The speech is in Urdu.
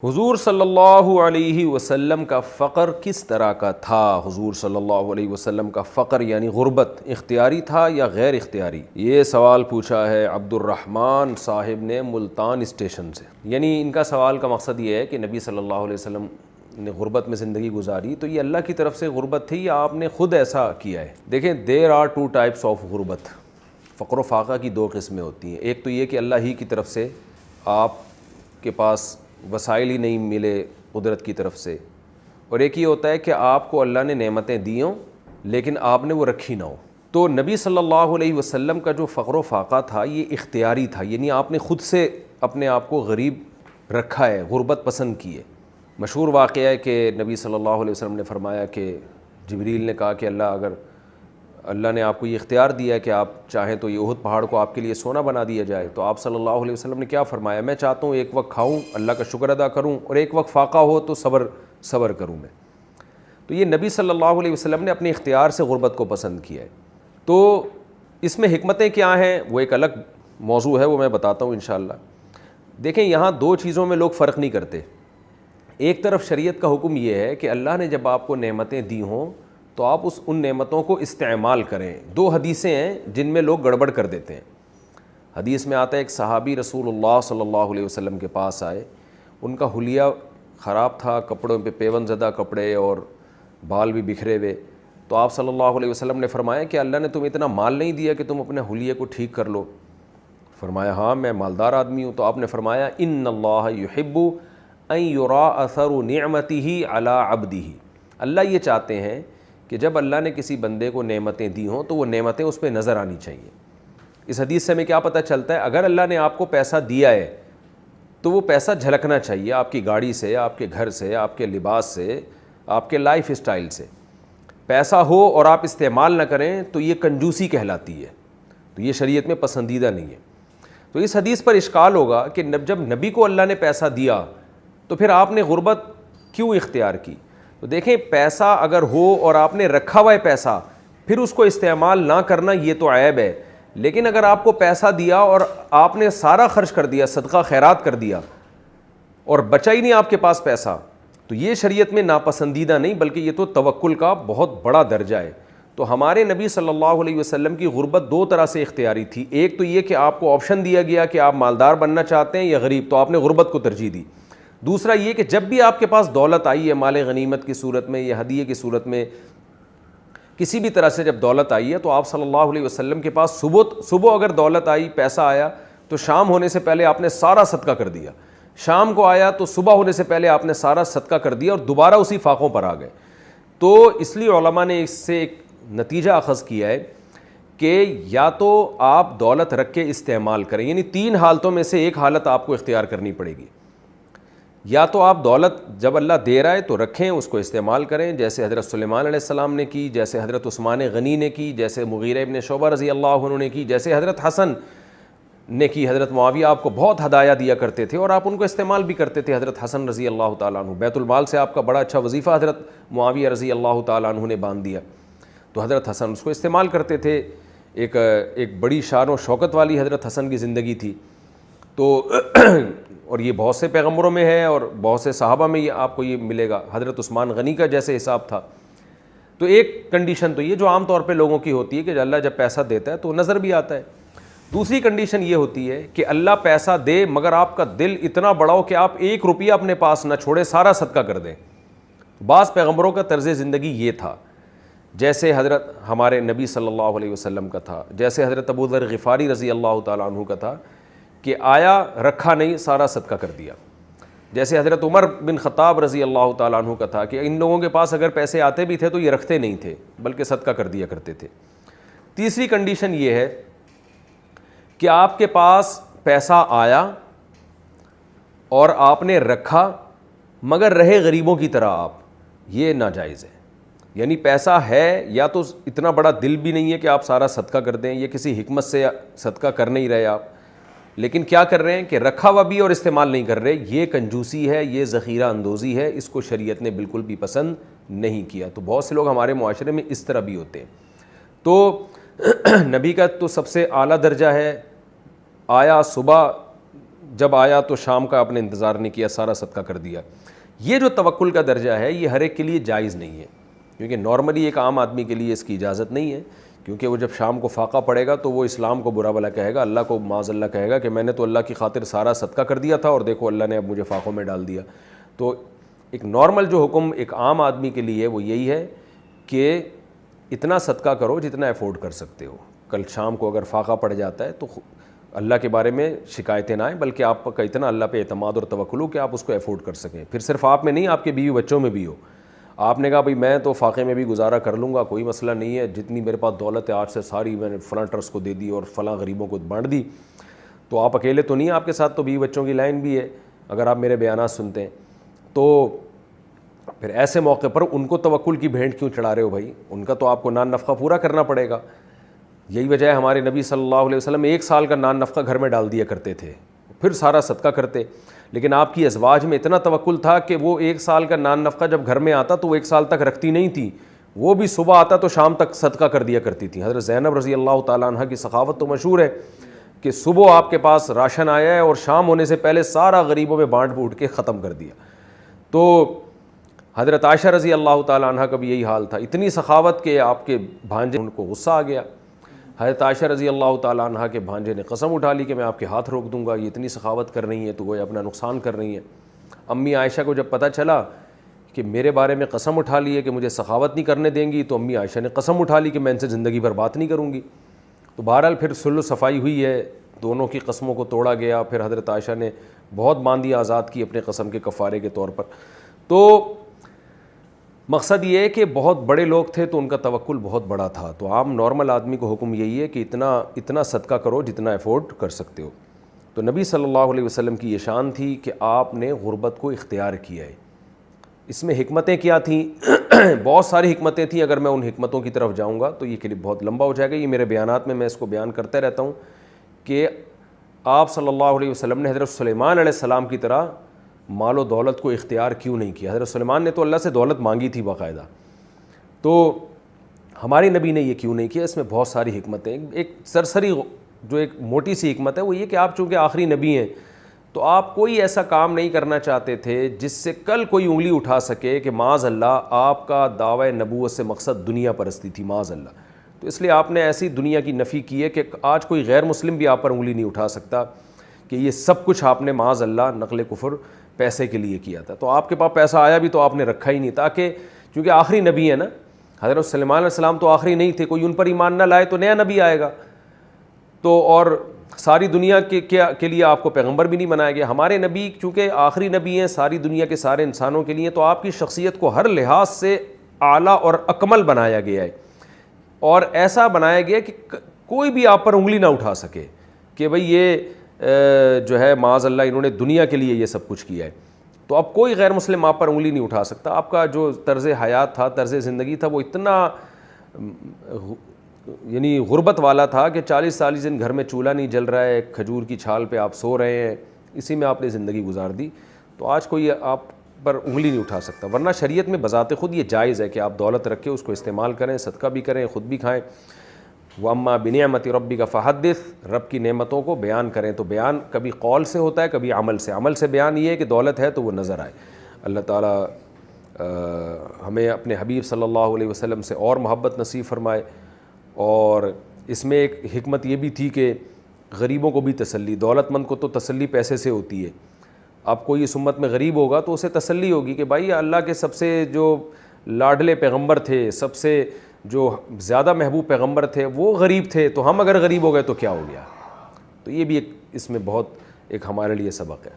حضور صلی اللہ علیہ وسلم کا فقر کس طرح کا تھا؟ حضور صلی اللہ علیہ وسلم کا فقر یعنی غربت اختیاری تھا یا غیر اختیاری؟ یہ سوال پوچھا ہے عبد الرحمن صاحب نے ملتان اسٹیشن سے۔ یعنی ان کا سوال کا مقصد یہ ہے کہ نبی صلی اللہ علیہ وسلم نے غربت میں زندگی گزاری تو یہ اللہ کی طرف سے غربت تھی یا آپ نے خود ایسا کیا ہے؟ دیکھیں there are two types of غربت۔ فقر و فاقہ کی دو قسمیں ہوتی ہیں، ایک تو یہ کہ اللہ ہی کی طرف سے آپ کے پاس وسائل ہی نہیں ملے قدرت کی طرف سے، اور ایک یہ ہوتا ہے کہ آپ کو اللہ نے نعمتیں دی ہوں لیکن آپ نے وہ رکھی نہ ہو۔ تو نبی صلی اللہ علیہ وسلم کا جو فقر و فاقہ تھا یہ اختیاری تھا، یعنی آپ نے خود سے اپنے آپ کو غریب رکھا ہے، غربت پسند کی ہے۔ مشہور واقعہ ہے کہ نبی صلی اللہ علیہ وسلم نے فرمایا کہ جبریل نے کہا کہ اگر اللہ نے آپ کو یہ اختیار دیا ہے کہ آپ چاہیں تو یہ احد پہاڑ کو آپ کے لیے سونا بنا دیا جائے، تو آپ صلی اللہ علیہ وسلم نے کیا فرمایا؟ میں چاہتا ہوں ایک وقت کھاؤں اللہ کا شکر ادا کروں، اور ایک وقت فاقہ ہو تو صبر کروں میں۔ تو یہ نبی صلی اللہ علیہ وسلم نے اپنے اختیار سے غربت کو پسند کیا ہے۔ تو اس میں حکمتیں کیا ہیں وہ ایک الگ موضوع ہے، وہ میں بتاتا ہوں انشاءاللہ۔ دیکھیں یہاں دو چیزوں میں لوگ فرق نہیں کرتے۔ ایک طرف شریعت کا حکم یہ ہے کہ اللہ نے جب آپ کو نعمتیں دی ہوں تو آپ ان نعمتوں کو استعمال کریں۔ دو حدیثیں ہیں جن میں لوگ گڑبڑ کر دیتے ہیں۔ حدیث میں آتا ہے ایک صحابی رسول اللہ صلی اللہ علیہ وسلم کے پاس آئے، ان کا حلیہ خراب تھا، کپڑوں پہ پیون زدہ کپڑے اور بال بھی بکھرے ہوئے۔ تو آپ صلی اللہ علیہ وسلم نے فرمایا کہ اللہ نے تمہیں اتنا مال نہیں دیا کہ تم اپنے حلیے کو ٹھیک کر لو؟ فرمایا ہاں میں مالدار آدمی ہوں۔ تو آپ نے فرمایا ان اللہ یحب ان یرا اثر نعمتہ علی عبدہ، اللہ یہ چاہتے ہیں کہ جب اللہ نے کسی بندے کو نعمتیں دی ہوں تو وہ نعمتیں اس پہ نظر آنی چاہیے۔ اس حدیث سے ہمیں کیا پتہ چلتا ہے؟ اگر اللہ نے آپ کو پیسہ دیا ہے تو وہ پیسہ جھلکنا چاہیے آپ کی گاڑی سے، آپ کے گھر سے، آپ کے لباس سے، آپ کے لائف اسٹائل سے۔ پیسہ ہو اور آپ استعمال نہ کریں تو یہ کنجوسی کہلاتی ہے، تو یہ شریعت میں پسندیدہ نہیں ہے۔ تو اس حدیث پر اشکال ہوگا کہ جب نبی کو اللہ نے پیسہ دیا تو پھر آپ نے غربت کیوں اختیار کی؟ تو دیکھیں پیسہ اگر ہو اور آپ نے رکھا ہوا ہے پیسہ پھر اس کو استعمال نہ کرنا یہ تو عیب ہے، لیکن اگر آپ کو پیسہ دیا اور آپ نے سارا خرچ کر دیا، صدقہ خیرات کر دیا اور بچا ہی نہیں آپ کے پاس پیسہ، تو یہ شریعت میں ناپسندیدہ نہیں بلکہ یہ تو توکل کا بہت بڑا درجہ ہے۔ تو ہمارے نبی صلی اللہ علیہ وسلم کی غربت دو طرح سے اختیاری تھی۔ ایک تو یہ کہ آپ کو آپشن دیا گیا کہ آپ مالدار بننا چاہتے ہیں یا غریب، تو آپ نے غربت کو ترجیح دی۔ دوسرا یہ کہ جب بھی آپ کے پاس دولت آئی ہے، مال غنیمت کی صورت میں یا ہدیے کی صورت میں، کسی بھی طرح سے جب دولت آئی ہے تو آپ صلی اللہ علیہ وسلم کے پاس صبح اگر دولت آئی، پیسہ آیا تو شام ہونے سے پہلے آپ نے سارا صدقہ کر دیا، شام کو آیا تو صبح ہونے سے پہلے آپ نے سارا صدقہ کر دیا اور دوبارہ اسی فاقوں پر آ گئے۔ تو اس لیے علماء نے اس سے ایک نتیجہ اخذ کیا ہے کہ یا تو آپ دولت رکھ کے استعمال کریں، یعنی تین حالتوں میں سے ایک حالت آپ کو اختیار کرنی پڑے گی۔ یا تو آپ دولت جب اللہ دے رہا ہے تو رکھیں، اس کو استعمال کریں، جیسے حضرت سلیمان علیہ السلام نے کی، جیسے حضرت عثمان غنی نے کی، جیسے مغیرہ ابن شعبہ رضی اللہ عنہ نے کی، جیسے حضرت حسن نے کی۔ حضرت معاویہ آپ کو بہت ہدایہ دیا کرتے تھے اور آپ ان کو استعمال بھی کرتے تھے۔ حضرت حسن رضی اللہ تعالیٰ عنہ، بیت المال سے آپ کا بڑا اچھا وظیفہ حضرت معاویہ رضی اللہ تعالیٰ عنہ نے باندھ دیا، تو حضرت حسن اس کو استعمال کرتے تھے۔ ایک بڑی شان و شوکت والی حضرت حسن کی زندگی تھی، تو اور یہ بہت سے پیغمبروں میں ہے اور بہت سے صحابہ میں یہ آپ کو یہ ملے گا۔ حضرت عثمان غنی کا جیسے حساب تھا۔ تو ایک کنڈیشن تو یہ جو عام طور پہ لوگوں کی ہوتی ہے کہ اللہ جب پیسہ دیتا ہے تو نظر بھی آتا ہے۔ دوسری کنڈیشن یہ ہوتی ہے کہ اللہ پیسہ دے مگر آپ کا دل اتنا بڑا ہو کہ آپ ایک روپیہ اپنے پاس نہ چھوڑے، سارا صدقہ کر دیں۔ بعض پیغمبروں کا طرز زندگی یہ تھا، جیسے حضرت ہمارے نبی صلی اللہ علیہ وسلم کا تھا، جیسے حضرت ابو ذر غفاری رضی اللہ تعالیٰ عنہ کا تھا کہ آیا رکھا نہیں، سارا صدقہ کر دیا۔ جیسے حضرت عمر بن خطاب رضی اللہ تعالیٰ عنہ کا تھا کہ ان لوگوں کے پاس اگر پیسے آتے بھی تھے تو یہ رکھتے نہیں تھے بلکہ صدقہ کر دیا کرتے تھے۔ تیسری کنڈیشن یہ ہے کہ آپ کے پاس پیسہ آیا اور آپ نے رکھا مگر رہے غریبوں کی طرح آپ، یہ ناجائز ہے۔ یعنی پیسہ ہے یا تو اتنا بڑا دل بھی نہیں ہے کہ آپ سارا صدقہ کر دیں، یہ کسی حکمت سے صدقہ کر نہیں رہے آپ، لیکن کیا کر رہے ہیں کہ رکھا ہوا بھی اور استعمال نہیں کر رہے، یہ کنجوسی ہے، یہ ذخیرہ اندوزی ہے، اس کو شریعت نے بالکل بھی پسند نہیں کیا۔ تو بہت سے لوگ ہمارے معاشرے میں اس طرح بھی ہوتے ہیں۔ تو نبی کا تو سب سے اعلیٰ درجہ ہے، آیا صبح جب آیا تو شام کا آپ نے انتظار نہیں کیا, سارا صدقہ کر دیا. یہ جو توکل کا درجہ ہے یہ ہر ایک کے لیے جائز نہیں ہے, کیونکہ نارملی ایک عام آدمی کے لیے اس کی اجازت نہیں ہے, کیونکہ وہ جب شام کو فاقہ پڑے گا تو وہ اسلام کو برا بھلا کہے گا, اللہ کو معاذ اللہ کہے گا کہ میں نے تو اللہ کی خاطر سارا صدقہ کر دیا تھا اور دیکھو اللہ نے اب مجھے فاقوں میں ڈال دیا. تو ایک نارمل جو حکم ایک عام آدمی کے لیے وہ یہی ہے کہ اتنا صدقہ کرو جتنا افورڈ کر سکتے ہو. کل شام کو اگر فاقہ پڑ جاتا ہے تو اللہ کے بارے میں شکایتیں نہ آئیں, بلکہ آپ کا اتنا اللہ پہ اعتماد اور توکل ہو کہ آپ اس کو افورڈ کر سکیں. پھر صرف آپ میں نہیں, آپ کے بیوی بچوں میں بھی ہو. آپ نے کہا بھائی میں تو فاقے میں بھی گزارا کر لوں گا, کوئی مسئلہ نہیں ہے, جتنی میرے پاس دولت ہے آج سے ساری میں نے فلاں ٹرسٹ کو دے دی اور فلاں غریبوں کو بانٹ دی. تو آپ اکیلے تو نہیں, آپ کے ساتھ تو بیوی بچوں کی لائن بھی ہے اگر آپ میرے بیانات سنتے ہیں. تو پھر ایسے موقع پر ان کو توکل کی بھیٹ کیوں چڑھا رہے ہو بھائی؟ ان کا تو آپ کو نان نفقہ پورا کرنا پڑے گا. یہی وجہ ہے ہمارے نبی صلی اللہ علیہ وسلم 1 سال کا نان نفقہ گھر میں ڈال دیا کرتے تھے, پھر سارا صدقہ کرتے. لیکن آپ کی ازواج میں اتنا توکل تھا کہ وہ 1 سال کا نان نفقہ جب گھر میں آتا تو وہ 1 سال تک رکھتی نہیں تھی, وہ بھی صبح آتا تو شام تک صدقہ کر دیا کرتی تھی. حضرت زینب رضی اللہ تعالیٰ عنہ کی سخاوت تو مشہور ہے کہ صبح آپ کے پاس راشن آیا ہے اور شام ہونے سے پہلے سارا غریبوں میں بانٹ بوٹ کے ختم کر دیا. تو حضرت عائشہ رضی اللہ تعالیٰ عنہ کا بھی یہی حال تھا, اتنی سخاوت کہ آپ کے بھانجے ان کو غصہ آ گیا. حضرت عائشہ رضی اللہ تعالیٰ عنہ کے بھانجے نے قسم اٹھا لی کہ میں آپ کے ہاتھ روک دوں گا, یہ اتنی سخاوت کر رہی ہیں تو وہ اپنا نقصان کر رہی ہیں. امی عائشہ کو جب پتہ چلا کہ میرے بارے میں قسم اٹھا لی ہے کہ مجھے سخاوت نہیں کرنے دیں گی, تو امی عائشہ نے قسم اٹھا لی کہ میں ان سے زندگی بھر بات نہیں کروں گی. تو بہرحال پھر صلح و صفائی ہوئی ہے, دونوں کی قسموں کو توڑا گیا. پھر حضرت عائشہ نے بہت باندھی آزاد کی اپنے قسم کے کفارے کے طور پر. تو مقصد یہ ہے کہ بہت بڑے لوگ تھے تو ان کا توکل بہت بڑا تھا. تو عام نارمل آدمی کو حکم یہی ہے کہ اتنا صدقہ کرو جتنا افورڈ کر سکتے ہو. تو نبی صلی اللہ علیہ وسلم کی یہ شان تھی کہ آپ نے غربت کو اختیار کیا ہے. اس میں حکمتیں کیا تھیں؟ بہت ساری حکمتیں تھیں. اگر میں ان حکمتوں کی طرف جاؤں گا تو یہ کلپ بہت لمبا ہو جائے گا. یہ میرے بیانات میں اس کو بیان کرتے رہتا ہوں کہ آپ صلی اللہ علیہ وسلم نے حضرت سلیمان علیہ السلام کی طرح مال و دولت کو اختیار کیوں نہیں کیا. حضرت سلیمان نے تو اللہ سے دولت مانگی تھی باقاعدہ, تو ہمارے نبی نے یہ کیوں نہیں کیا؟ اس میں بہت ساری حکمتیں. ایک سرسری جو ایک موٹی سی حکمت ہے وہ یہ کہ آپ چونکہ آخری نبی ہیں تو آپ کوئی ایسا کام نہیں کرنا چاہتے تھے جس سے کل کوئی انگلی اٹھا سکے کہ معاذ اللہ آپ کا دعوی نبوت سے مقصد دنیا پرستی تھی معاذ اللہ. تو اس لیے آپ نے ایسی دنیا کی نفی کی ہے کہ آج کوئی غیر مسلم بھی آپ پر انگلی نہیں اٹھا سکتا کہ یہ سب کچھ آپ نے معاذ اللہ نقل کفر پیسے کے لیے کیا تھا. تو آپ کے پاس پیسہ آیا بھی تو آپ نے رکھا ہی نہیں, تاکہ کیونکہ آخری نبی ہے نا. حضرت سلیمان علیہ السلام تو آخری نہیں تھے, کوئی ان پر ایمان نہ لائے تو نیا نبی آئے گا. تو اور ساری دنیا کے لیے آپ کو پیغمبر بھی نہیں بنایا گیا. ہمارے نبی چونکہ آخری نبی ہیں, ساری دنیا کے سارے انسانوں کے لیے, تو آپ کی شخصیت کو ہر لحاظ سے اعلیٰ اور اکمل بنایا گیا ہے, اور ایسا بنایا گیا کہ کوئی بھی آپ پر انگلی نہ اٹھا سکے کہ بھئی یہ جو ہے معاذ اللہ انہوں نے دنیا کے لیے یہ سب کچھ کیا ہے. تو اب کوئی غیر مسلم آپ پر انگلی نہیں اٹھا سکتا. آپ کا جو طرز حیات تھا, طرز زندگی تھا, وہ اتنا یعنی غربت والا تھا کہ 40 دن گھر میں چولہا نہیں جل رہا ہے, کھجور کی چھال پہ آپ سو رہے ہیں, اسی میں آپ نے زندگی گزار دی. تو آج کوئی آپ پر انگلی نہیں اٹھا سکتا. ورنہ شریعت میں بذات خود یہ جائز ہے کہ آپ دولت رکھیں, اس کو استعمال کریں, صدقہ بھی کریں, خود بھی کھائیں. وَأَمَّا بِنِعْمَةِ رَبِّكَ فَحَدِّثْ, رب کی نعمتوں کو بیان کریں. تو بیان کبھی قول سے ہوتا ہے, کبھی عمل سے. عمل سے بیان یہ ہے کہ دولت ہے تو وہ نظر آئے. اللہ تعالیٰ ہمیں اپنے حبیب صلی اللہ علیہ وسلم سے اور محبت نصیب فرمائے. اور اس میں ایک حکمت یہ بھی تھی کہ غریبوں کو بھی تسلی. دولت مند کو تو تسلی پیسے سے ہوتی ہے. اب کوئی اس امت میں غریب ہوگا تو اسے تسلی ہوگی کہ بھائی اللہ کے سب سے جو لاڈلے پیغمبر تھے, سب سے جو زیادہ محبوب پیغمبر تھے, وہ غریب تھے, تو ہم اگر غریب ہو گئے تو کیا ہو گیا. تو یہ بھی ایک اس میں بہت ایک ہمارے لیے سبق ہے.